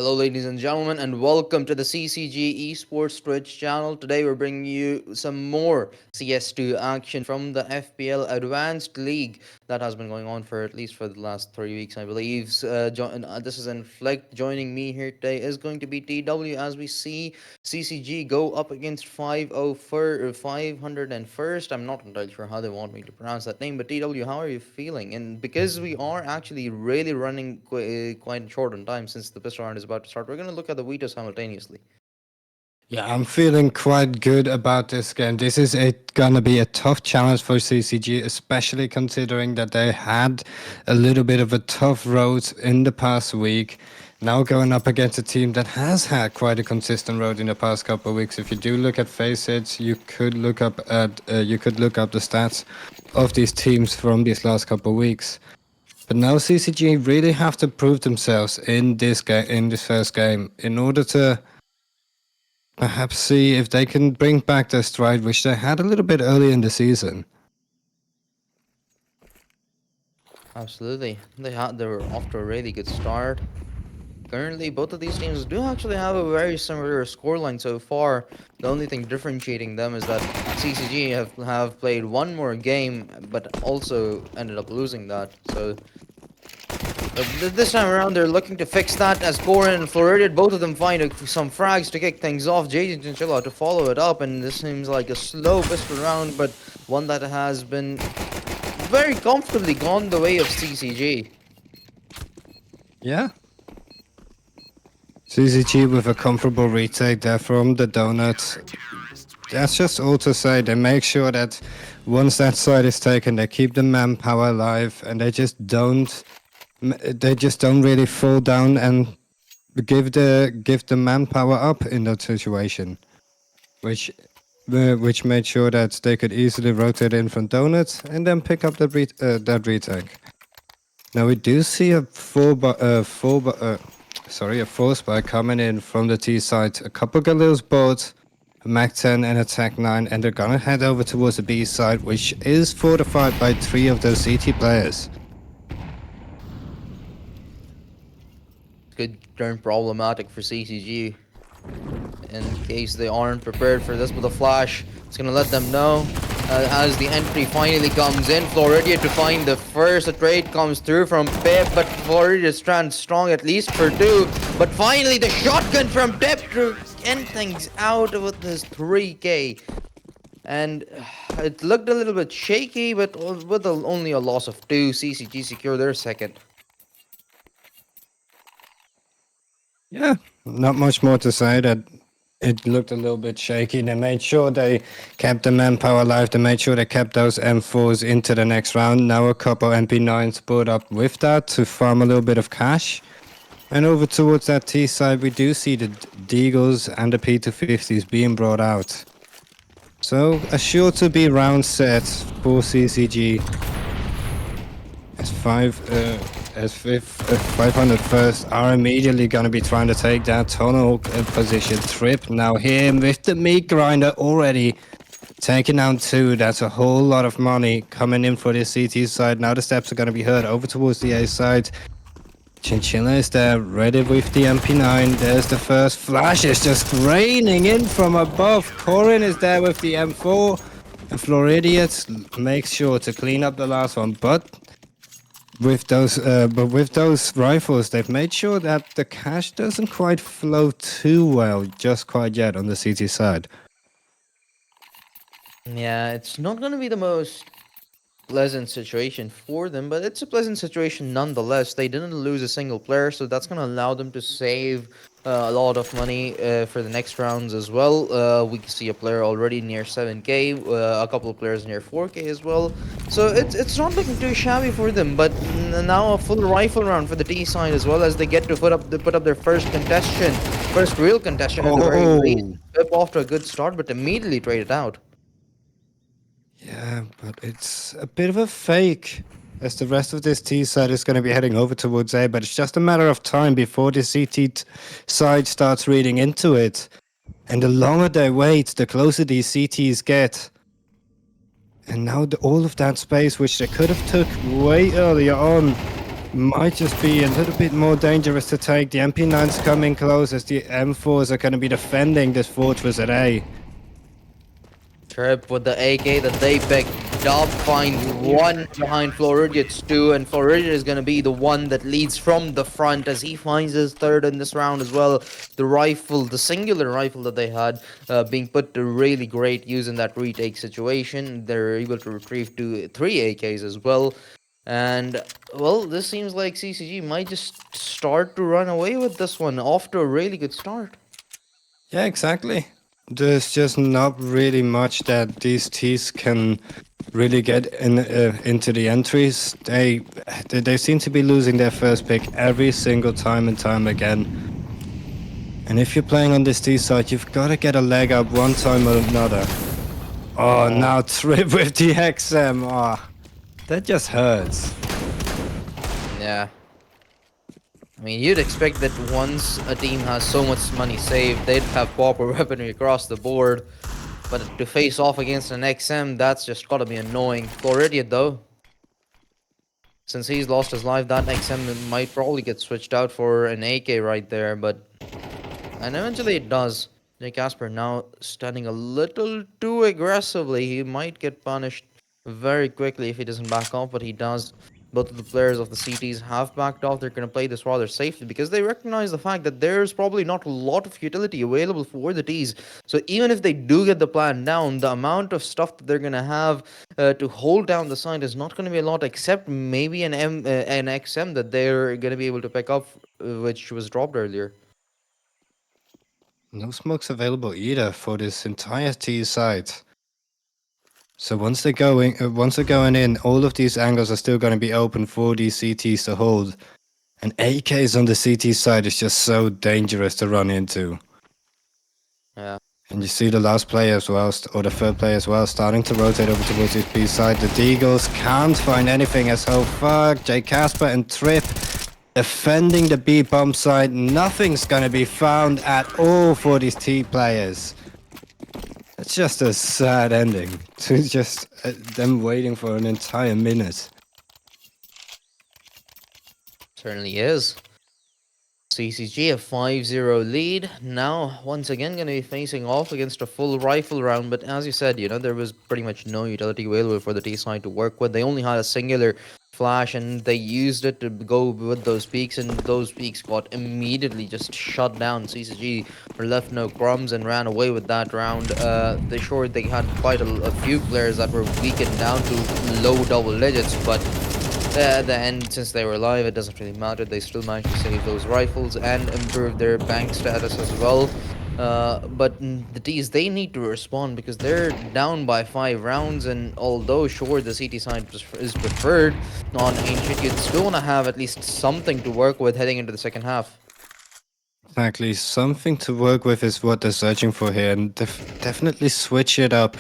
Hello, ladies and gentlemen, and welcome to the CCG Esports Twitch channel. Today, we're bringing you some more CS2 action from the FPL Advanced League that has been going on for at least for the last 3 weeks, I believe. This is Inflict. Joining me here today is going to be TW as we see CCG go up against 501st. I'm not entirely sure how they want me to pronounce that name, but TW, how are you feeling? And because we are actually really running quite short on time since the pistol round is about to start, we're going to look at the veto simultaneously. Yeah, I'm feeling quite good about this game. This is gonna be a tough challenge for CCG, especially considering that they had a little bit of a tough road in the past week. Now going up against a team that has had quite a consistent road in the past couple of weeks. If you do look at facets, you could look up the stats of these teams from these last couple of weeks. But now CCG really have to prove themselves in this first game, in order to perhaps see if they can bring back their stride, which they had a little bit early in the season. Absolutely. They were off to a really good start. Currently, both of these teams do actually have a very similar scoreline so far. The only thing differentiating them is that CCG have played one more game, but also ended up losing that. So this time around, they're looking to fix that as Corin and Floridian, both of them find some frags to kick things off. JJ Chinchilla to follow it up, and this seems like a slow pistol round, but one that has been very comfortably gone the way of CCG. Yeah. CCG with a comfortable retake there from the donut. That's just all to say. They make sure that once that side is taken, they keep the manpower alive, and they just don't really fall down and give the manpower up in that situation, which made sure that they could easily rotate in from donuts and then pick up that retake. Now we do see a force spy coming in from the T side. A couple Galil's boats, a Mac 10 and a Tech 9, and they're gonna head over towards the B side, which is fortified by 3 of those CT players. Could turn problematic for CCG in case they aren't prepared for this, but the flash is going to let them know as the entry finally comes in. Floridia to find the first. A trade comes through from Pip, but Florida stands strong at least for 2. But finally the shotgun from Pip to end things out with this 3k. And it looked a little bit shaky, but with only a loss of 2, CCG secure their second. Yeah, not much more to say. That it looked a little bit shaky. They made sure they kept the manpower alive. They made sure they kept those M4s into the next round. Now a couple MP9s put up with that to farm a little bit of cash. And over towards that T side, we do see the Deagles and the P250s being brought out. So a sure to be round set for CCG. As 501st are immediately going to be trying to take that tunnel position. Trip now here with the meat grinder already taking down 2. That's a whole lot of money coming in for this CT side. Now the steps are going to be heard over towards the A side. Chinchilla is there, ready with the MP9. There's the first flash. It's just raining in from above. Corin is there with the M4. And Floridians makes sure to clean up the last one. But with those rifles, they've made sure that the cash doesn't quite flow too well just quite yet on the CT side. Yeah, it's not going to be the most pleasant situation for them, but it's a pleasant situation nonetheless. They didn't lose a single player, so that's going to allow them to save a lot of money for the next rounds as well. We can see a player already near 7k, a couple of players near 4k as well. So it's not looking too shabby for them, but now a full rifle round for the T side as well, as they get to put up their first real contestation at the very least. Pip off to a good start, but immediately traded out. Yeah, but it's a bit of a fake, as the rest of this T side is going to be heading over towards A, but it's just a matter of time before the CT side starts reading into it. And the longer they wait, the closer these CTs get. And now all of that space, which they could have took way earlier on, Might just be a little bit more dangerous to take. The MP9's coming close as the M4s are going to be defending this fortress at A. Trip with the AK that they picked up finds one behind Floridian's two, and Floridian is going to be the one that leads from the front as he finds his third in this round as well. The rifle, the singular rifle that they had, being put to really great use in that retake situation. They're able to retrieve three AKs as well. And well, this seems like CCG might just start to run away with this one after a really good start. Yeah, exactly. There's just not really much that these T's can really get into the entries. They seem to be losing their first pick every single time and time again. And if you're playing on this T side, you've got to get a leg up one time or another. Oh, now Trip with the XM. Oh, that just hurts. Yeah. I mean, you'd expect that once a team has so much money saved, they'd have proper weaponry across the board. But to face off against an XM, that's just gotta be annoying. Floridian, though, since he's lost his life, that XM might probably get switched out for an AK right there, but... And eventually it does. Jay Casper now standing a little too aggressively. He might get punished very quickly if he doesn't back off, but he does. Both of the players of the CTs have backed off. They're going to play this rather safely because they recognize the fact that there's probably not a lot of utility available for the Ts. So even if they do get the plan down, the amount of stuff that they're going to have to hold down the side is not going to be a lot, except maybe an XM that they're going to be able to pick up, which was dropped earlier. No smokes available either for this entire T side. So once they're going in, all of these angles are still going to be open for these CTs to hold. And AKs on the CT side is just so dangerous to run into. Yeah. And you see the last player as well, or the third player as well, starting to rotate over towards his B side. The Deagles can't find anything as so far. Jay Casper and Trip defending the B bomb side. Nothing's going to be found at all for these T players. It's just a sad ending to just them waiting for an entire minute. Certainly is. CCG a 5-0 lead. Now, once again, going to be facing off against a full rifle round. But as you said, there was pretty much no utility available for the T side to work with. They only had a singular flash and they used it to go with those peaks, and those peaks got immediately just shut down. CCG were left no crumbs and ran away with that round. They had quite a few players that were weakened down to low double digits, but at the end, since they were alive, it doesn't really matter. They still managed to save those rifles and improve their bank status as well. But the Ts, they need to respond because they're down by 5 rounds, and although sure the CT side is preferred on Ancient, you'd still want to have at least something to work with heading into the second half. Exactly, something to work with is what they're searching for here, and definitely switch it up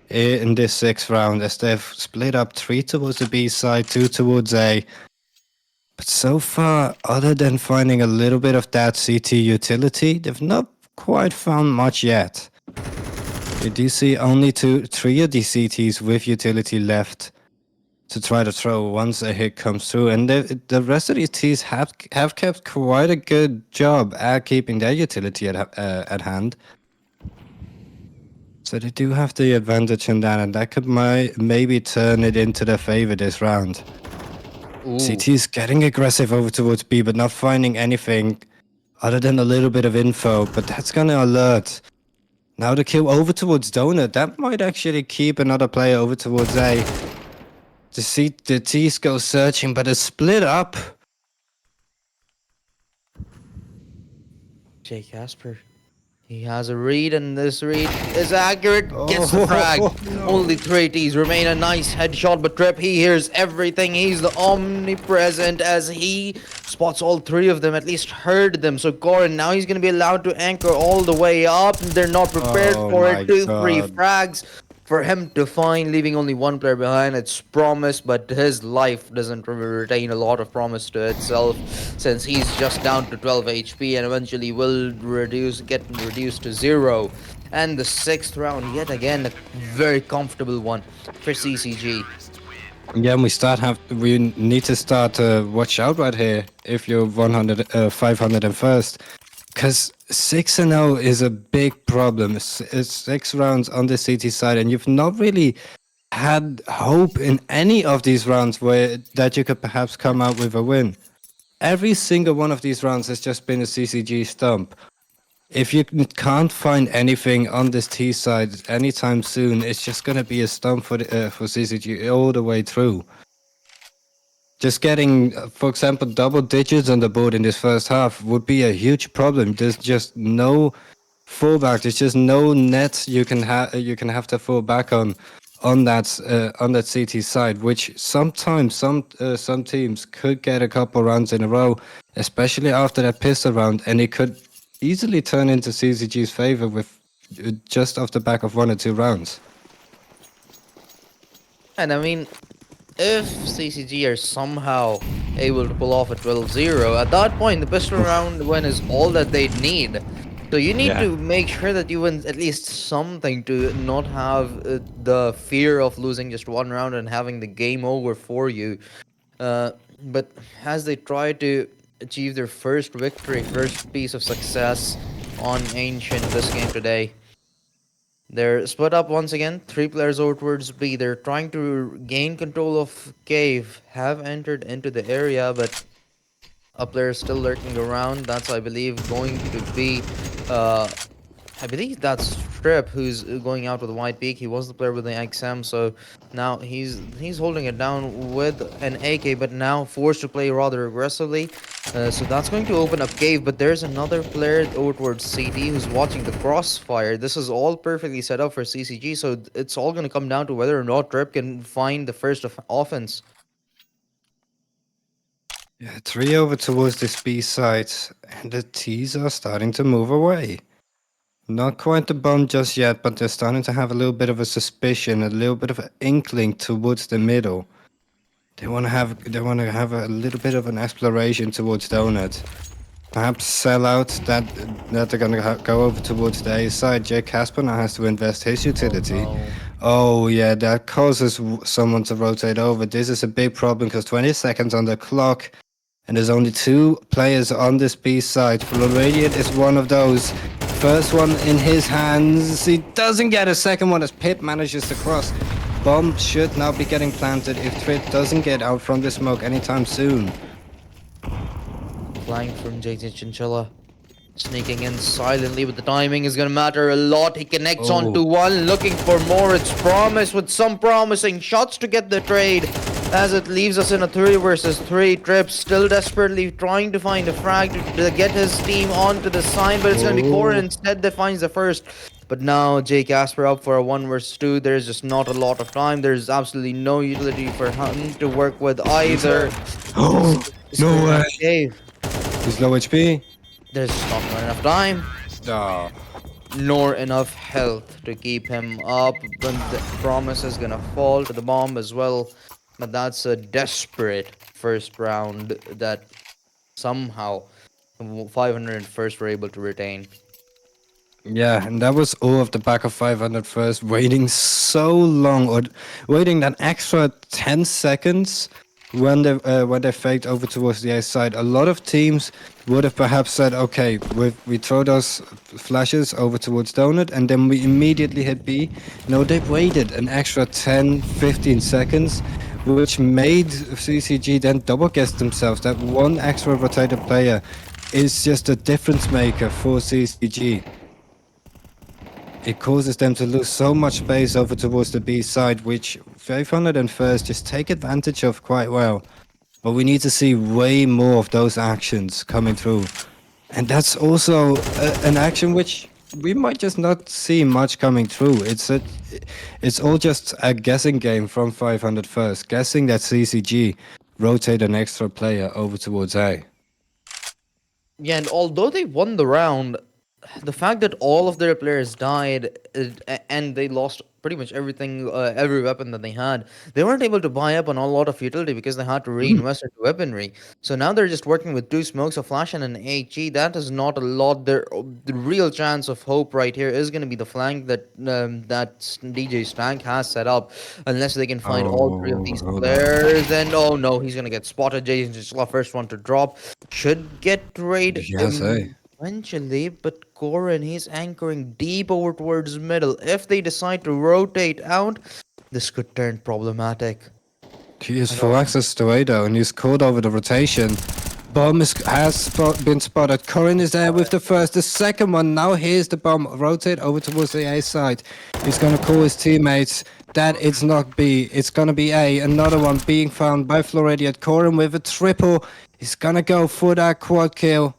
in this 6th round as they've split up 3 towards the B side, 2 towards A. But so far, other than finding a little bit of that CT utility, they've not quite found much yet. You do see only 3 of these CTs with utility left to try to throw once a hit comes through, and the rest of these Ts have kept quite a good job at keeping their utility at hand. So they do have the advantage in that, and that could maybe turn it into their favor this round. Ooh. CT's getting aggressive over towards B, but not finding anything other than a little bit of info, but that's gonna alert. Now the kill over towards Donut, that might actually keep another player over towards A. The T's go searching, but it's split up. Jay Casper. He has a read, and this read is accurate. Gets the frag. No. Only 3 Ts remain. A nice headshot, but Trip, he hears everything. He's the omnipresent as he spots all 3 of them, at least heard them. So Goran, now he's going to be allowed to anchor all the way up. They're not prepared for it. 2, 3 frags for him to find, leaving only 1 player behind. It's promise, but his life doesn't retain a lot of promise to itself, since he's just down to 12 HP and eventually will get reduced to 0. And the 6th round, yet again, a very comfortable one for CCG. Yeah, and we need to start to watch out right here if you're 501st, because 6-0 is a big problem. It's 6 rounds on the CT side, and you've not really had hope in any of these rounds where that you could perhaps come out with a win. Every single one of these rounds has just been a CCG stump. If you can't find anything on this T side anytime soon, it's just gonna be a stump for CCG all the way through. Just getting, for example, double digits on the board in this first half would be a huge problem. There's just no fallback. There's just no net you can have to fall back on that CT side, which sometimes some teams could get a couple rounds in a row, especially after that pistol round, and it could easily turn into CCG's favor with just off the back of 1 or 2 rounds. And I mean, if CCG are somehow able to pull off a 12-0, at that point, the pistol round win is all that they need. So you need Yeah. to make sure that you win at least something to not have the fear of losing just one round and having the game over for you. But as they try to achieve their first victory, first piece of success on Ancient this game today, they're split up once again. Three players over towards B. They're trying to gain control of Cave. Have entered into the area, but a player is still lurking around. That's, I believe, going to be uh, I believe that's Strip who's going out with a white peak. He was the player with the XM, so now he's holding it down with an AK, but now forced to play rather aggressively. So that's going to open up Cave, but there's another player over towards CD who's watching the crossfire. This is all perfectly set up for CCG, so it's all going to come down to whether or not Trip can find the first offense. Yeah, 3 over towards this B side, and the T's are starting to move away. Not quite the bomb just yet, but they're starting to have a little bit of a suspicion, a little bit of an inkling towards the middle. They want to have a little bit of an exploration towards Donut. Perhaps sell out that they're gonna go over towards the A side. Jay Casper now has to invest his Oh utility. no. Oh yeah, that causes someone to rotate over. This is a big problem because 20 seconds on the clock, and there's only 2 players on this B side. Floridian is one of those. First one in his hands. He doesn't get a second one as Pip manages to cross. Bomb should now be getting planted if Trip doesn't get out from the smoke anytime soon. Flying from JT Chinchilla. Sneaking in silently, but the timing is gonna matter a lot. He connects onto Oh, one, looking for more. It's Promise with some promising shots to get the trade. As it leaves us in a 3 versus 3. Trip still desperately trying to find a frag to get his team onto the sign, but it's gonna be Core oh. instead that finds the first. But now Jay Casper up for a 1 versus 2. There's just not a lot of time. There's absolutely no utility for him to work with either. Oh, He's no clearing way. out the cave. He's low HP. There's just not enough time Oh. nor enough health to keep him up. But the promise is gonna fall to the bomb as well. But that's a desperate first round that somehow 501st were able to retain. Yeah, and that was all of the back of 500 first, waiting so long, or waiting that extra 10 seconds when they faked over towards the A side. A lot of teams would have perhaps said, okay, we throw those flashes over towards Donut and then we immediately hit B. No, they waited an extra 10, 15 seconds, which made CCG then double guess themselves. That one extra rotated player is just a difference maker for CCG. It causes them to lose so much space over towards the B side, which 500 and First just take advantage of quite well. But we need to see way more of those actions coming through. And that's also an action which we might just not see much coming through. It's all just a guessing game from 500 First, guessing that CCG rotate an extra player over towards A. Yeah, and although they won the round, the fact that all of their players died and they lost pretty much everything, every weapon that they had. They weren't able to buy up on a lot of utility because they had to Mm. reinvest into weaponry. So now they're just working with two smokes, a flash, and an HE. That is not a lot. The real chance of hope right here is going to be the flank that DJ Stank has set up, unless they can find all three of Oh, these hold up. players. And oh no, he's going to get spotted. Jason just the first one to drop. Should get raid Yes, eh? eventually, but Goran, he's anchoring deep over towards middle. If they decide to rotate out, this could turn problematic. He is And full oh, access to Ada, and he's caught over the rotation. Bomb been spotted. Corin is there with the first. The second one, now here's the bomb. Rotate over towards the A side. He's going to call his teammates. That it's not B. It's going to be A. Another one being found by Floridian. Corin with a triple. He's going to go for that quad kill.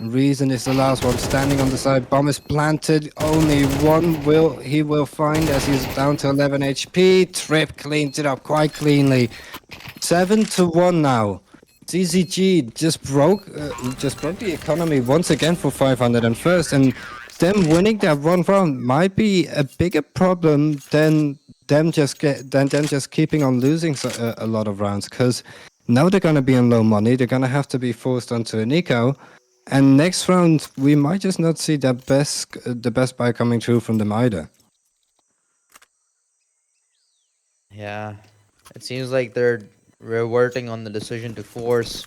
Reason is the last one standing on the side. Bomb is planted. Only one he will find as he's down to 11 HP. Trip cleans it up quite cleanly. 7-1 now. CCG just broke the economy once again for 501st, and them winning that one round might be a bigger problem than them just keeping on losing a lot of rounds, because now they're gonna be on low money. They're gonna have to be forced onto an eco, and next round we might just not see the best buy coming through from them either. yeah. It seems like they're reverting on the decision to force,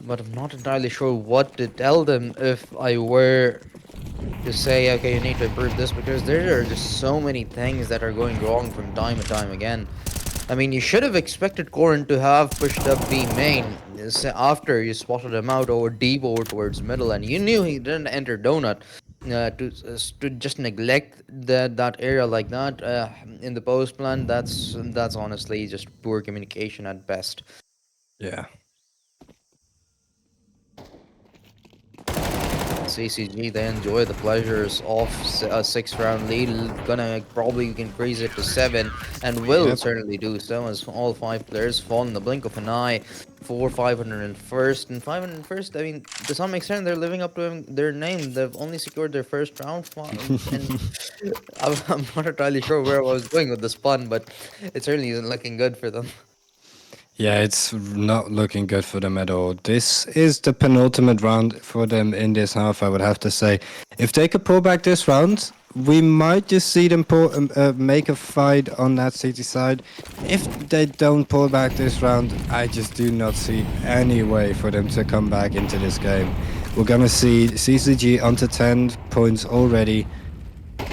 but I'm not entirely sure what to tell them if I were to say, okay, you need to improve this, because there are just so many things that are going wrong from time to time again. I mean, you should have expected Corin to have pushed up B main after you spotted him out over deep over towards middle, and you knew he didn't enter donut. To just neglect that area like that in the post plan, that's honestly just poor communication at best. Yeah. CCG, they enjoy the pleasures of a 6 round lead, gonna probably increase it to 7, and will Yep. certainly do so, as all 5 players fall in the blink of an eye for 501st. And 501st, I mean, to some extent, they're living up to their name. They've only secured their first round, and I'm not entirely sure where I was going with this pun, but it certainly isn't looking good for them. Yeah, it's not looking good for them at all. This is the penultimate round for them in this half, I would have to say. If they could pull back this round, we might just see them make a fight on that city side. If they don't pull back this round, I just do not see any way for them to come back into this game. We're going to see CCG onto 10 points already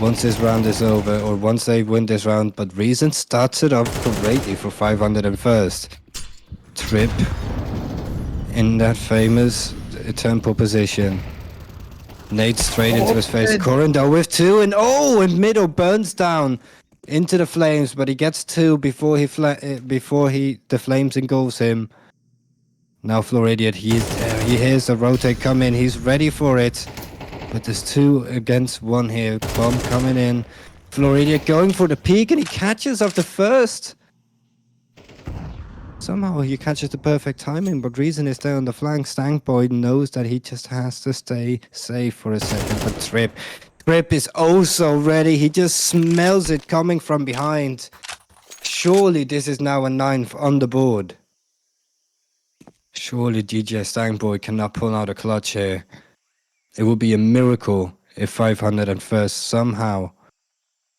once this round is over, or once they win this round, but Reason starts it off greatly for 501st. Trip in that famous tempo position. Nade straight into his face. Corindal with 2, and and middle burns down into the flames, but he gets 2 before the flames engulfs him. Now Floridian, he hears the rotate come in. He's ready for it, but there's 2 against 1 here. Bomb coming in. Floridian going for the peak, and he catches off the first. Somehow he catches the perfect timing, but Reason is there on the flank. Stankboy knows that he just has to stay safe for a second. But Trip is also ready. He just smells it coming from behind. Surely this is now a 9th on the board. Surely DJ Stankboy cannot pull out a clutch here. It would be a miracle if 501st somehow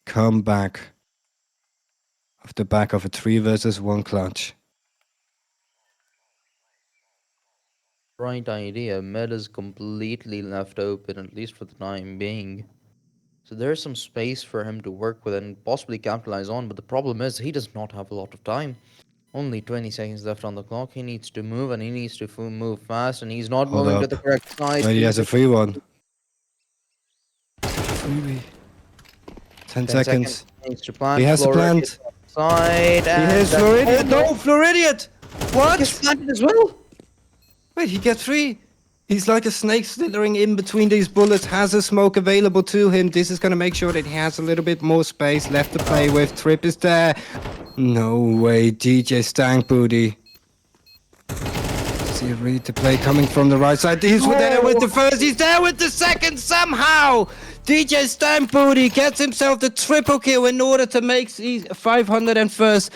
come back off the back of a 3 versus 1 clutch. Right idea. Mid is completely left open, at least for the time being. So there's some space for him to work with and possibly capitalize on, but the problem is he does not have a lot of time. Only 20 seconds left on the clock. He needs to move, and he needs to move fast, and he's not Hold moving to up. the correct side. Wait, he has a He's free one. Freebie. 10 10 seconds. He needs to plant. He has to plant. Side, He and has Floridian. No, Floridian! He gets What? planted as well. Wait, he gets 3. He's like a snake slithering in between these bullets, has a smoke available to him. This is going to make sure that he has a little bit more space left to play with. Trip is there. No way, DJ Stank Booty. See, read the play coming from the right side. He's there with the first. He's there with the second somehow. DJ Stammbooty gets himself the triple kill in order to make 501st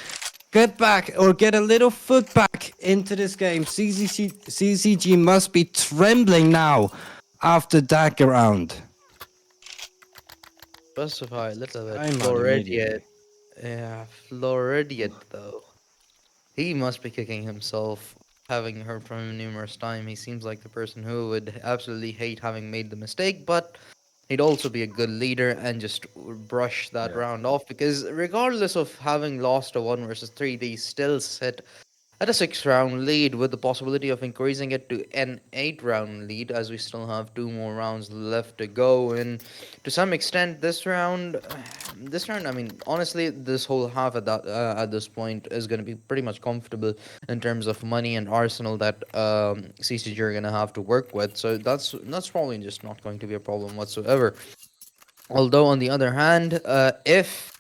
get back or get a little foot back into this game. CCG must be trembling now after that round. Specify a little bit. I'm out Floridian. immediately. Yeah, Floridian though. He must be kicking himself. Having heard from him numerous times, he seems like the person who would absolutely hate having made the mistake, but he'd also be a good leader and just brush that Yeah. round off because regardless of having lost a 1 versus 3, they still sit at a 6 round lead with the possibility of increasing it to an 8 round lead as we still have 2 more rounds left to go. And to some extent, this round, I mean, honestly, this whole half at this point is going to be pretty much comfortable in terms of money and arsenal that CCG are going to have to work with. So that's probably just not going to be a problem whatsoever. Although on the other hand, if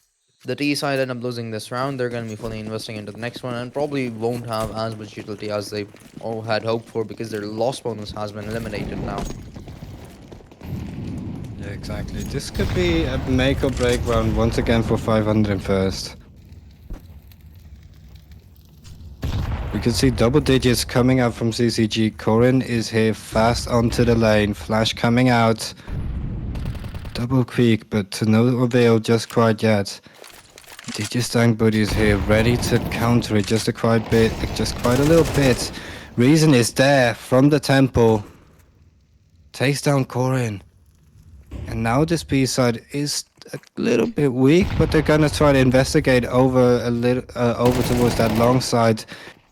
the T side end up losing this round, they're going to be fully investing into the next one and probably won't have as much utility as they all had hoped for because their loss bonus has been eliminated now. Yeah, exactly. This could be a make or break round once again for 501st. We can see double digits coming out from CCG. Corin is here fast onto the lane. Flash coming out. Double quick, but to no avail just quite yet. DJ Stammbooty is here, ready to counter it just quite a little bit. Reason is there from the temple. Takes down Corin. And now this B side is a little bit weak, but they're gonna try to investigate over a little over towards that long side.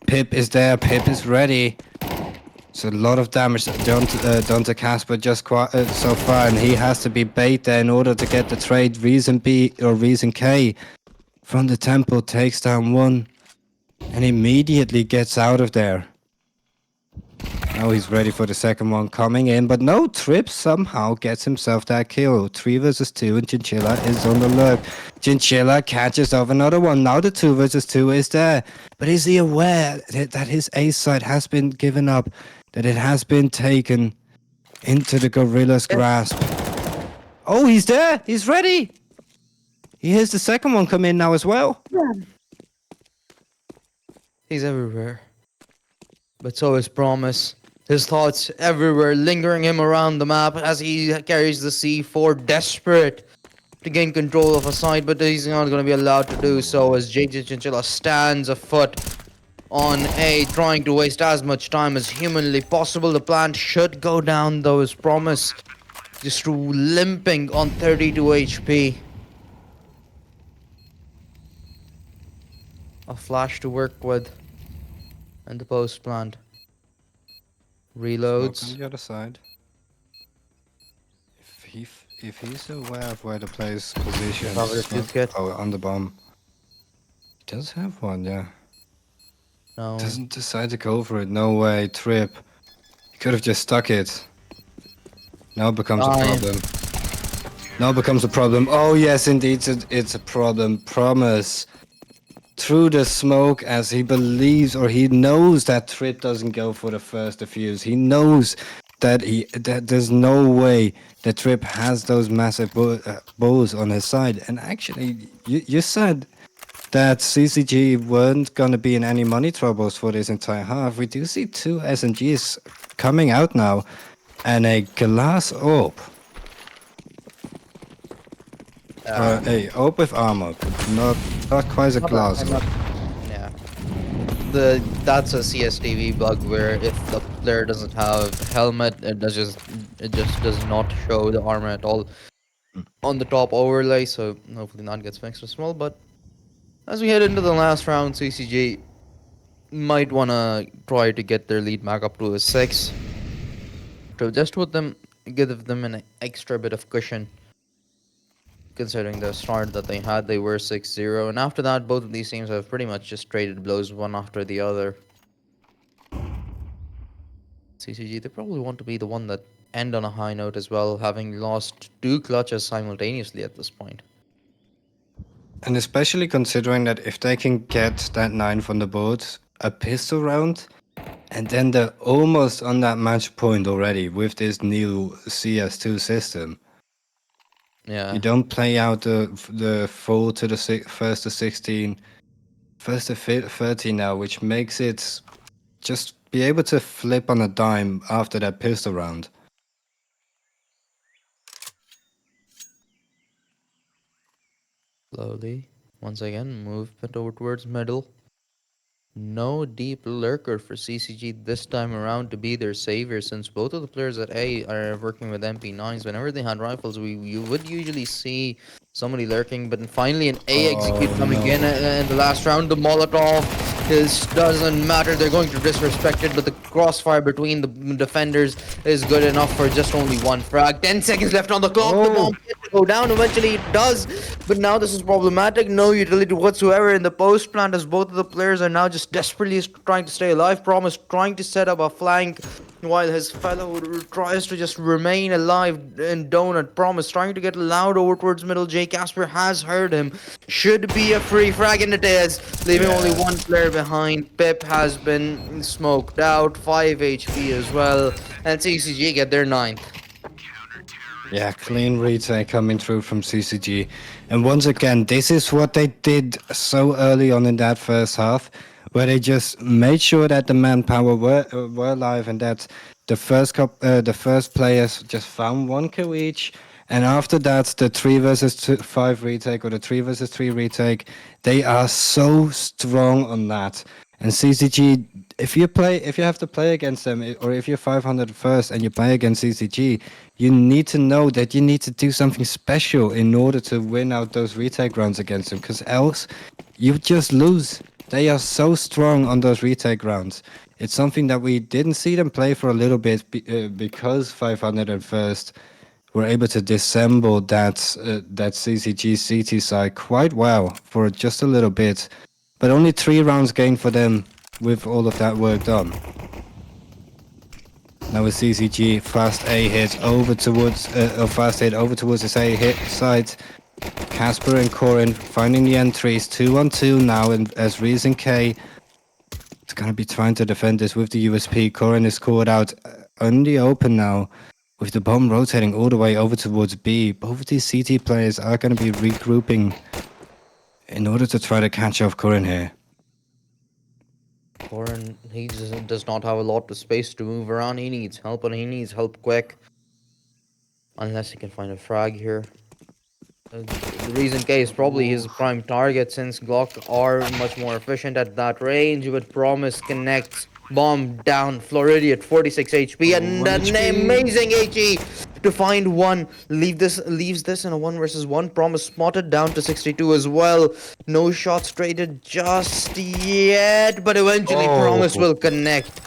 Pip is there. Pip is ready. So a lot of damage done to Casper just quite so far, and he has to be bait there in order to get the trade. Reason B or Reason K from the temple takes down one, and immediately gets out of there. Now he's ready for the second one coming in, but no, Trip somehow gets himself that kill. 3 versus 2, and Chinchilla is on the lurk. Chinchilla catches off another one. Now the 2 versus 2 is there. But is he aware that his ace side has been given up? That it has been taken into the gorilla's grasp? Oh, he's there! He's ready! He hears the second one come in now as well. He's everywhere. But so is Promise. His thoughts everywhere, lingering him around the map as he carries the C4, desperate to gain control of a side, but he's not going to be allowed to do so as JJ Chinchilla stands afoot on A, trying to waste as much time as humanly possible. The plant should go down though, as Promise just limping on 32 HP. A flash to work with. And the post plant. Smoke Reloads. on the other side. If he's aware of where the player's position Cover the is, fifth kit. oh, on the bomb. He does have one, yeah. No. Doesn't decide to go for it. No way, Trip. He could have just stuck it. Now it becomes a problem. Now it becomes a problem. Oh yes, indeed, it's a problem. Promise. Through the smoke, as he believes or he knows that Trip doesn't go for the first defuse. He knows that there's no way that Trip has those massive bows on his side. And actually, you said that CCG weren't going to be in any money troubles for this entire half. We do see 2 SMGs coming out now and a glass orb. A orb with armor, but not quite a glass orb. Yeah. That's a CSTV bug where if the player doesn't have helmet, it just does not show the armor at all on the top overlay. So hopefully that gets fixed as well. But as we head into the last round, CCG might wanna try to get their lead back up to a 6. To just give them an extra bit of cushion. Considering the start that they had, they were 6-0, and after that, both of these teams have pretty much just traded blows one after the other. CCG, they probably want to be the one that end on a high note as well, having lost 2 clutches simultaneously at this point. And especially considering that if they can get that 9 from the board, a pistol round, And then they're almost on that match point already with this new CS2 system. You Yeah. don't play out the full to the first to 16, first to 30 now, which makes it just be able to flip on a dime after that pistol round. Slowly. Once again, movement over towards middle. No deep lurker for CCG this time around to be their savior, since both of the players at A are working with MP9s. Whenever they had rifles, you would usually see somebody lurking, but finally an A execute Oh coming in no. in the last round. The Molotov is doesn't matter. They're going to disrespect it, but the crossfire between the defenders is good enough for just only one frag. 10 seconds left on the clock. The Oh! bomb gets to go down. Eventually it does, but now this is problematic. No utility whatsoever in the post plant, as both of the players are now just desperately trying to stay alive. Promise trying to set up a flank while his fellow tries to just remain alive in Donut. Promise trying to get loud over towards middle. J Casper has heard him. Should be a free frag, and it is, leaving only Yeah. one player behind. Pip has been smoked out, 5 HP as well, and CCG get their ninth. Yeah, clean retake coming through from CCG. And once again, this is what they did so early on in that first half, where they just made sure that the manpower were alive and that the first players just found one kill each. And after that, the 3 versus 5 retake or the 3 versus 3 retake, they are so strong on that. And CCG, if you have to play against them, or if you're 500 first and you play against CCG, you need to know that you need to do something special in order to win out those retake rounds against them, because else you just lose. They are so strong on those retake rounds. It's something that we didn't see them play for a little bit because 500 at first were able to disassemble that CCG CT side quite well for just a little bit, but only 3 rounds gained for them with all of that work done. Now with CCG, fast A hit over towards, fast hit over towards this A hit side. Casper and Corin finding the entries, 2-on-2 now, and as Reese and K is gonna be trying to defend this with the USP. Corin is caught out on the open now, with the bomb rotating all the way over towards B. Both of these CT players are gonna be regrouping in order to try to catch off Corin here. Corin, he just does not have a lot of space to move around. He needs help, and he needs help quick. Unless he can find a frag here. The reason K is probably his Ooh. prime target, since Glock are much more efficient at that range, but Promise connects. Bomb down. Floridia at 46 HP, Oh, and one an HP. amazing HE to find one. Leaves this in a 1 versus 1. Promise spotted down to 62 as well. No shots traded just yet, but eventually Promise Oh. will connect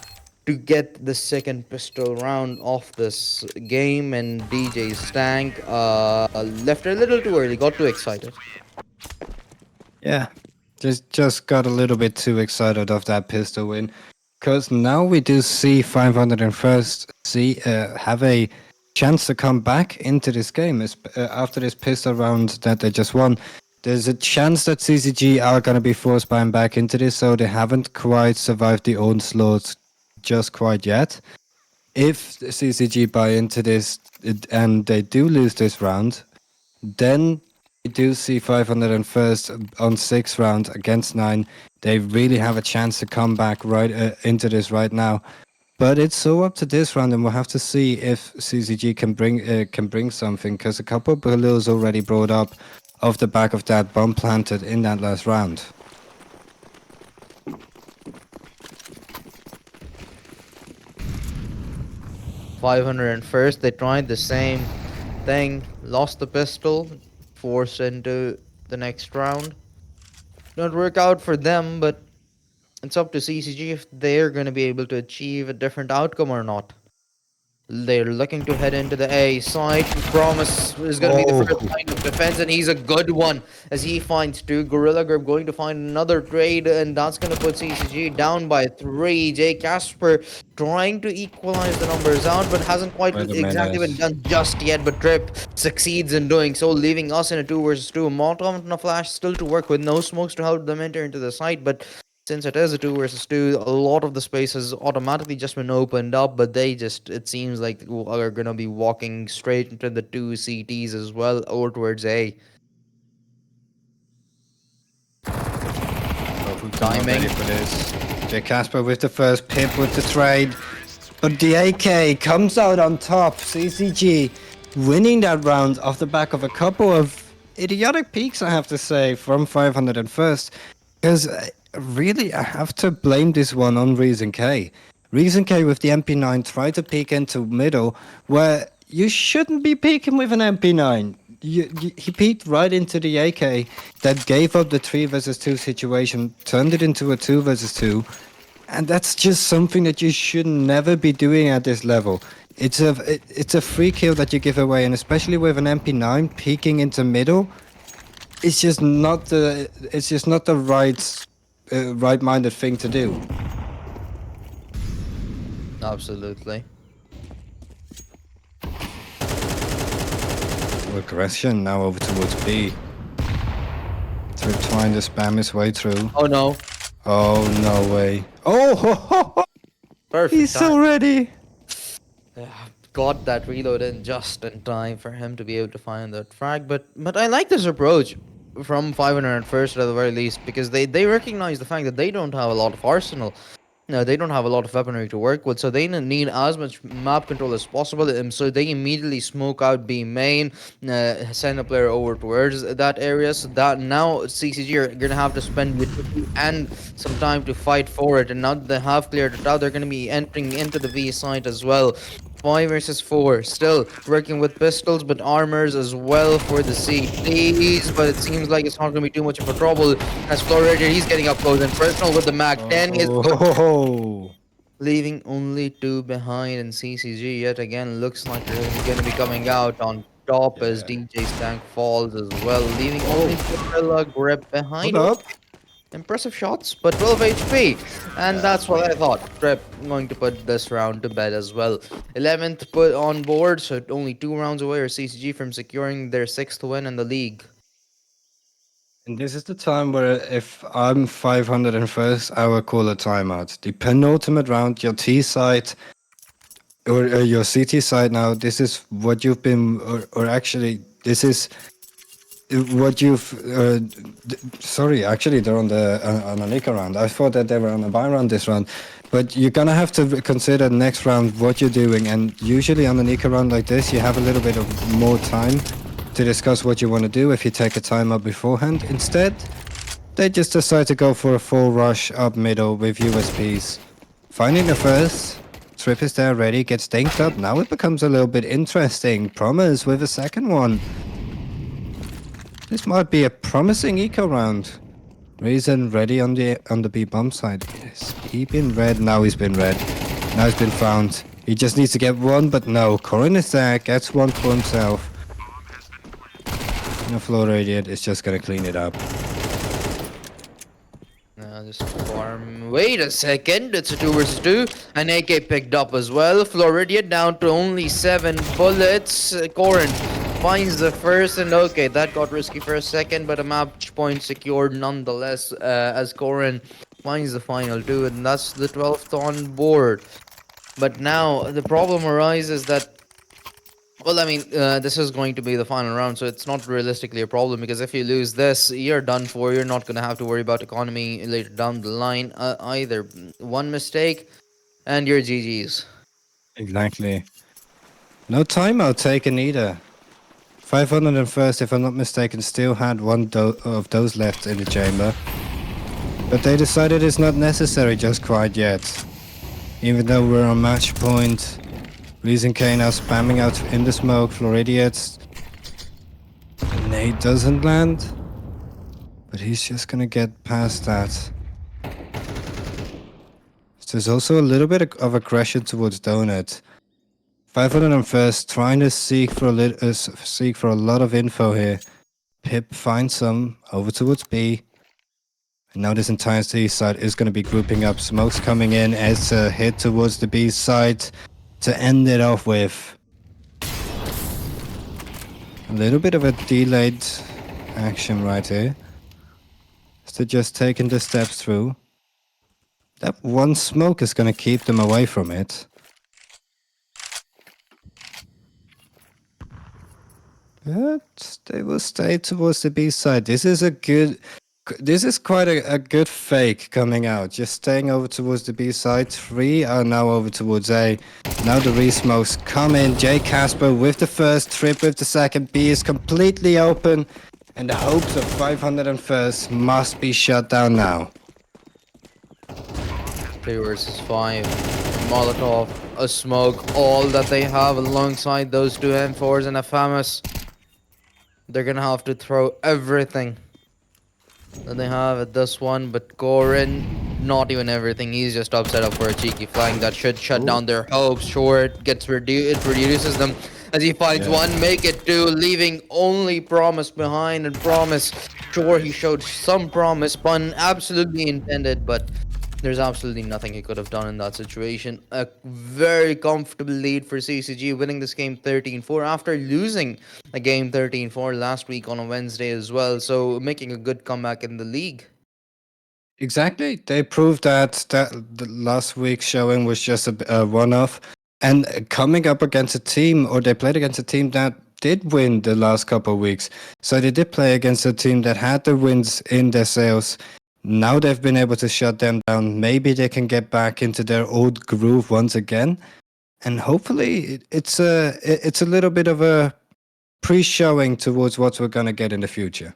to get the second pistol round off this game, and DJ Stank left a little too early, got too excited. Yeah, just got a little bit too excited of that pistol win, because now we do see 501st have a chance to come back into this game after this pistol round that they just won. There's a chance that CCG are going to be forced back into this, so they haven't quite survived the onslaught just quite yet. If CCG buy into this and they do lose this round, then we do see 501st on 6th round against 9. They really have a chance to come back right into this right now. But it's so up to this round, and we'll have to see if CCG can bring something, because a couple of balloons already brought up off the back of that bomb planted in that last round. 501st, they tried the same thing, lost the pistol, forced into the next round. Don't work out for them, but it's up to CCG if they're going to be able to achieve a different outcome or not. They're looking to head into the A side. Promise is going to be the Oh, first line of defense, and he's a good one as he finds two. Gorilla Grip going to find another trade, and that's going to put CCG down by 3. J Casper trying to equalize the numbers out, but hasn't quite wait a exactly been minute. done just yet. But Trip succeeds in doing so, leaving us in a 2 versus 2. Molotov and a flash still to work with, no smokes to help them enter into the site, but since it is a 2 versus 2, a lot of the space has automatically just been opened up, but they just, it seems like, are gonna be walking straight into the two CTs as well, or towards A. Both of them are ready Timing. for this. J Casper with the first pip with the trade. But the AK comes out on top. CCG winning that round off the back of a couple of idiotic peaks, I have to say, from 501st. Because really, I have to blame this one on Reason K. Reason K with the MP9 tried to peek into middle, where you shouldn't be peeking with an MP9. He peeked right into the AK that gave up the 3 versus 2 situation, turned it into a 2 versus 2, and that's just something that you should never be doing at this level. It's a free kill that you give away, and especially with an MP9 peeking into middle, it's just not the right-minded thing to do. Absolutely. Aggression now over towards B. Trying to spam his way through. Oh no. Oh, no way. Oh, ho, ho, ho. Perfect He's time. so ready. Got that reload in just in time for him to be able to find that frag. But I like this approach from 501st at the very least, because they recognize the fact that they don't have a lot of arsenal. No, they don't have a lot of weaponry to work with, so they need as much map control as possible. So they immediately smoke out B main, send a player over towards that area. So that now CCG are gonna have to spend utility and some time to fight for it. And now that they have cleared it out, they're gonna be entering into the V site as well. 5 versus 4, still working with pistols but armors as well for the CTs, but it seems like it's not going to be too much of a trouble as Florida, he's getting up close and personal with the Mac 10, is Oh. leaving only 2 behind, and CCG yet again looks like they're going to be coming out on top as Yeah. DJ Stank falls as well, leaving only Gorilla Grip behind. Hold up. Impressive shots, but 12 HP. And that's what I thought. Trip going to put this round to bed as well. 11th put on board, so only 2 rounds away are CCG from securing their 6th win in the league. And this is the time where if I'm 501st, I will call a timeout. The penultimate round, your T side or your CT side now, this is what you've been, or actually, this is what you've. Sorry, actually, they're on a Nika round. I thought that they were on a buy round this round. But you're gonna have to consider next round what you're doing. And usually on a Nika round like this, you have a little bit of more time to discuss what you want to do if you take a timeout beforehand. Instead, they just decide to go for a full rush up middle with USPs. Finding the first, Trip is there ready, gets dinked up. Now it becomes a little bit interesting. Promise with a second one. This might be a promising eco round. Reason ready on the B bomb side. Yes, he been red, now he's been red. Now he's been found. He just needs to get one, but no. Corin is there, gets one for himself. The floor radiant is just gonna clean it up. This farm. Wait a second, it's a 2 versus 2. An AK picked up as well. Floridia down to only 7 bullets. Corin finds the first, and okay, that got risky for a second, but a match point secured nonetheless, as Corin finds the final 2, and that's the 12th on board. But now the problem arises that, well, I mean, this is going to be the final round, so it's not realistically a problem, because if you lose this, you're done for. You're not going to have to worry about economy later down the line either. One mistake, and you're GG's. Exactly. No timeout taken either. 501st, if I'm not mistaken, still had one of those left in the chamber. But they decided it's not necessary just quite yet. Even though we're on match point. Reason K now spamming out in the smoke. Floridiates. Nade doesn't land. But he's just gonna get past that. There's also a little bit of aggression towards Donut. 501st trying to seek for a lot of info here. Pip finds some over towards B. And now this entire C side is going to be grouping up. Smoke's coming in as a hit towards the B side to end it off with. A little bit of a delayed action right here. So just taking the steps through. That one smoke is going to keep them away from it. But they will stay towards the B side. This is a good. This is quite a good fake coming out. Just staying over towards the B side. 3 are now over towards A. Now the re-smokes come in. J Casper with the first, Trip with the second. B is completely open. And the hopes of 501st must be shut down now. 3 versus 5. Molotov, a smoke, all that they have alongside those two M4s and a FAMAS. They're gonna have to throw everything that they have at this one, but Gorin, not even everything. He's just upset up for a cheeky flank that should shut Oh, down their hopes. Sure, it gets it reduces them as he finds yeah. one, make it two, leaving only Promise behind. And Promise, sure, he showed some promise, pun absolutely intended, but there's absolutely nothing he could have done in that situation. A very comfortable lead for CCG, winning this game 13-4 after losing a game 13-4 last week on a Wednesday as well. So making a good comeback in the league. Exactly. They proved that the last week's showing was just a one-off, and coming up against a team, or they played against a team that did win the last couple of weeks. So they did play against a team that had the wins in their sales. Now they've been able to shut them down. Maybe they can get back into their old groove once again, and hopefully it's a little bit of a pre-showing towards what we're gonna get in the future.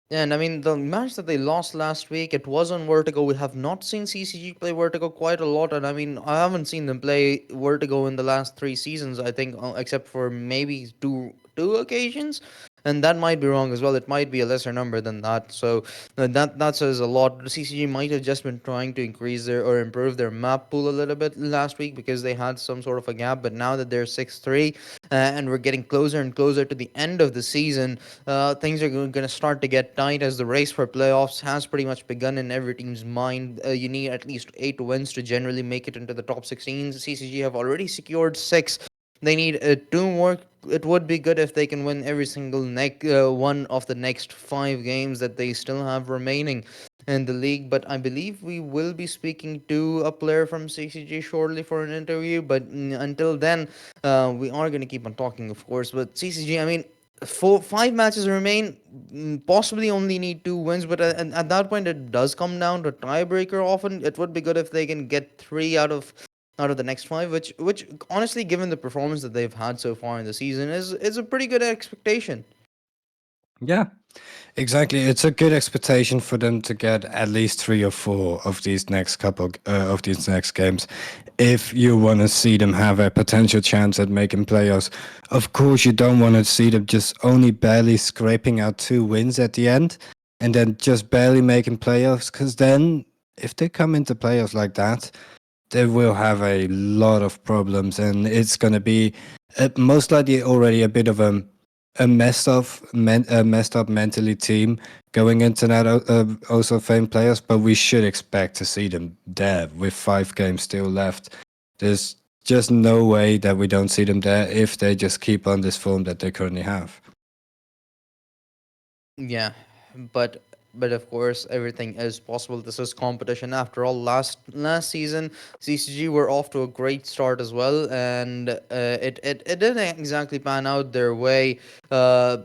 Yeah, and I mean, the match that they lost last week, it was on Vertigo. We have not seen CCG play Vertigo quite a lot, and I mean, I haven't seen them play Vertigo in the last 3 seasons, I think, except for maybe two occasions. And that might be wrong as well. It might be a lesser number than that. So that says a lot. The CCG might have just been trying to increase their or improve their map pool a little bit last week because they had some sort of a gap. But now that they're 6-3, and we're getting closer and closer to the end of the season, things are going to start to get tight as the race for playoffs has pretty much begun in every team's mind. You need at least 8 wins to generally make it into the top 16. CCG have already secured 6. They need 2 more. It would be good if they can win every single one of the next 5 games that they still have remaining in the league. But I believe we will be speaking to a player from CCG shortly for an interview. But until then, we are going to keep on talking, of course. But CCG, I mean, 5 matches remain. Possibly only need 2 wins, but at that point, it does come down to tiebreaker. Often, it would be good if they can get 3 out of the next 5, which honestly, given the performance that they've had so far in the season, is a pretty good expectation. Yeah, exactly. It's a good expectation for them to get at least 3 or 4 of these next couple of these next games, if you want to see them have a potential chance at making playoffs. Of course, you don't want to see them just only barely scraping out 2 wins at the end, and then just barely making playoffs. Because then, if they come into playoffs like that, they will have a lot of problems, and it's going to be most likely already a bit of a messed up mentally team going into that also fame playoffs. But we should expect to see them there with 5 games still left. There's just no way that we don't see them there if they just keep on this form that they currently have. Yeah, but of course everything is possible. This is competition after all. Last season, CCG were off to a great start as well, and it didn't exactly pan out their way. Uh,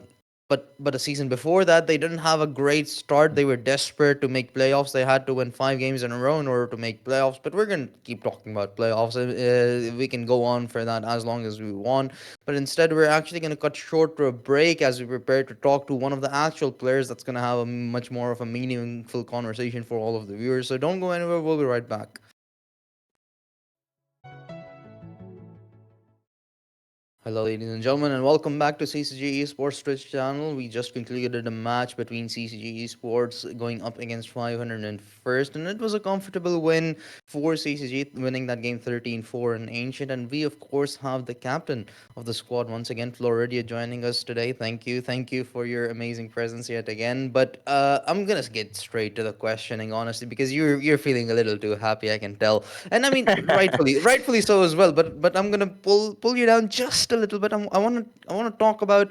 but a season before that, they didn't have a great start. They were desperate to make playoffs. They had to win 5 games in a row in order to make playoffs. But we're gonna keep talking about playoffs. We can go on for that as long as we want. But instead, we're actually going to cut short to a break as we prepare to talk to one of the actual players that's going to have a much more of a meaningful conversation for all of the viewers. So don't go anywhere. We'll be right back. Hello, ladies and gentlemen, and welcome back to CCG Esports Twitch channel. We just concluded a match between CCG Esports going up against 501st, and it was a comfortable win for CCG, winning that game 13-4 in Ancient. And we, of course, have the captain of the squad once again, Floridia, joining us today. Thank you for your amazing presence yet again. But I'm gonna get straight to the questioning, honestly, because you're feeling a little too happy, I can tell. And I mean, rightfully so as well. But I'm gonna pull you down just a little bit. I want to talk about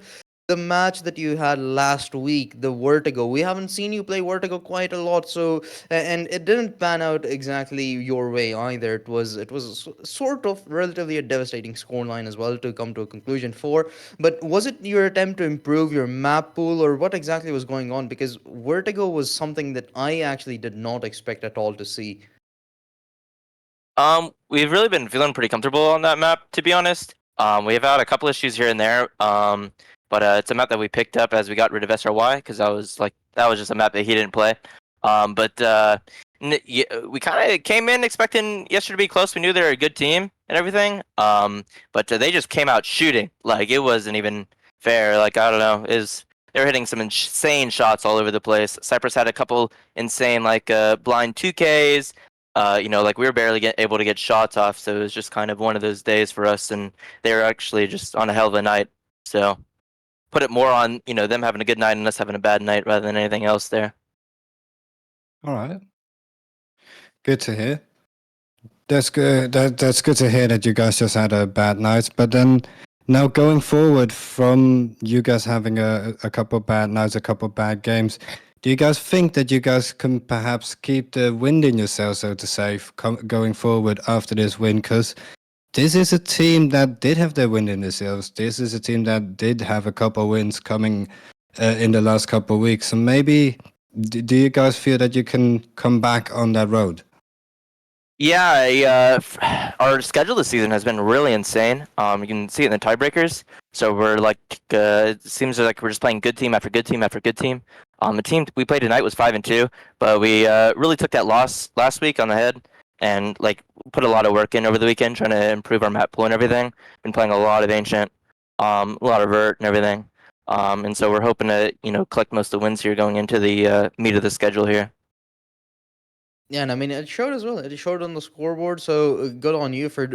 the match that you had last week, the Vertigo. We haven't seen you play Vertigo quite a lot, so and it didn't pan out exactly your way either. It was sort of relatively a devastating scoreline as well to come to a conclusion for. But was it your attempt to improve your map pool, or what exactly was going on? Because Vertigo was something that I actually did not expect at all to see. We've really been feeling pretty comfortable on that map, to be honest. We've had a couple issues here and there. But it's a map that we picked up as we got rid of SRY because that was just a map that he didn't play. But we kind of came in expecting yesterday to be close. We knew they were a good team and everything. But they just came out shooting like it wasn't even fair. Like I don't know, is they were hitting some insane shots all over the place. Cyprus had a couple insane like blind 2Ks. Like we were barely able to get shots off, so it was just kind of one of those days for us, and they were actually just on a hell of a night. So put it more on them having a good night and us having a bad night rather than anything else there. All right, good to hear. That's good. That's good to hear that you guys just had a bad night. But then now going forward from you guys having a couple bad nights, a couple bad games, do you guys think that you guys can perhaps keep the wind in yourselves, so to say, going forward after this win? Because this is a team that did have their wind in themselves. This is a team that did have a couple wins coming in the last couple of weeks. So maybe, do you guys feel that you can come back on that road? Yeah, our schedule this season has been really insane. You can see it in the tiebreakers. So we're like, it seems like we're just playing good team after good team after good team. The team we played tonight was 5-2, but we really took that loss last week on the head and like put a lot of work in over the weekend trying to improve our map pool and everything. Been playing a lot of ancient, a lot of vert and everything. And so we're hoping to collect most of the wins here going into the meat of the schedule here. Yeah, and I mean it showed as well. It showed on the scoreboard. So good on you for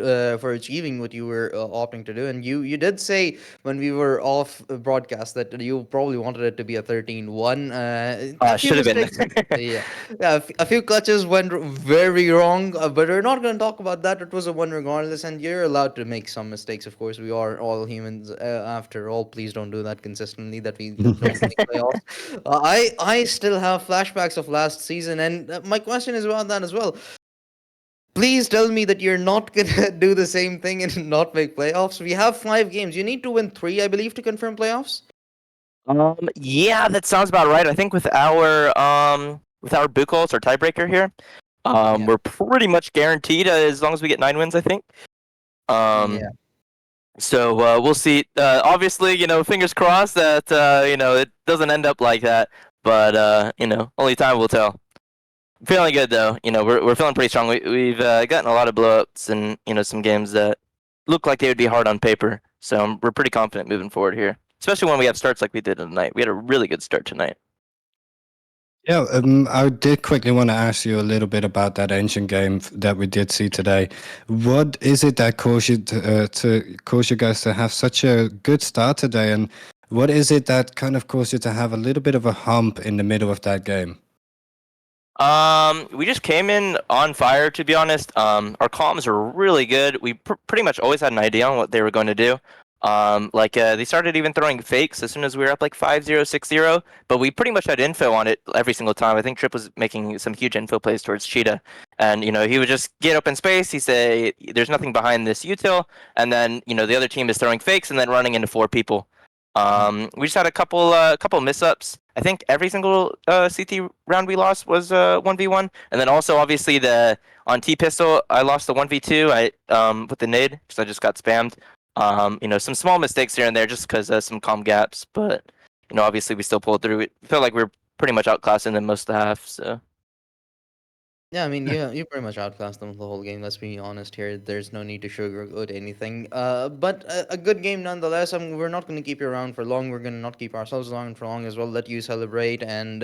achieving what you were opting to do. And you did say when we were off broadcast that you probably wanted it to be a 13-1. A few Should have been. mistakes. Yeah, yeah. A few clutches went very wrong, but we're not going to talk about that. It was a one regardless, and you're allowed to make some mistakes. Of course, we are all humans. After all, please don't do that consistently. That we don't make playoffs. I still have flashbacks of last season, and my question is about that as well. Please tell me that you're not gonna do the same thing and not make playoffs. We have 5 games. You need to win 3, I believe, to confirm playoffs. Yeah, that sounds about right. I think with our Buchholz, our tiebreaker here, Yeah, we're pretty much guaranteed as long as we get 9 wins. I think. yeah. So we'll see. Obviously, fingers crossed that it doesn't end up like that. But only time will tell. Feeling good though. We're feeling pretty strong. We've gotten a lot of blowups and some games that look like they would be hard on paper. So we're pretty confident moving forward here, especially when we have starts like we did tonight. We had a really good start tonight. Yeah, I did quickly want to ask you a little bit about that ancient game that we did see today. What is it that caused you to cause you guys to have such a good start today, and what is it that kind of caused you to have a little bit of a hump in the middle of that game? We just came in on fire, to be honest. Our comms are really good. We pretty much always had an idea on what they were going to do. They started even throwing fakes as soon as we were up like 5-0, 6-0, but we pretty much had info on it every single time. I think Trip was making some huge info plays towards Cheetah, and he would just get open space. He'd say, "There's nothing behind this util," and then the other team is throwing fakes and then running into 4 people. We just had a couple miss-ups. I think every single CT round we lost was 1v1, and then also obviously the on T pistol I lost the 1v2 with the nade because I just got spammed. Some small mistakes here and there just because some calm gaps, but obviously we still pulled through. We felt like we were pretty much outclassing them most of the half. So Yeah, I mean, you pretty much outclassed them the whole game. Let's be honest here. There's no need to sugarcoat anything. But a good game nonetheless. I mean, we're not going to keep you around for long. We're going to not keep ourselves around for long as well. Let you celebrate and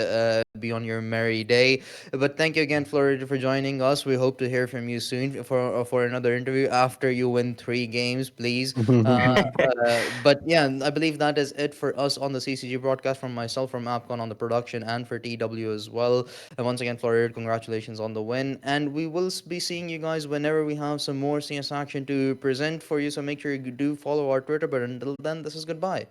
be on your merry day. But thank you again, Florida, for joining us. We hope to hear from you soon for another interview after you win 3 games, please. But yeah, I believe that is it for us on the CCG broadcast. From myself, from Apcon on the production, and for TW as well. And once again, Florida, congratulations on the win. And we will be seeing you guys whenever we have some more CS action to present for you. So make sure you do follow our Twitter. But until then, this is goodbye.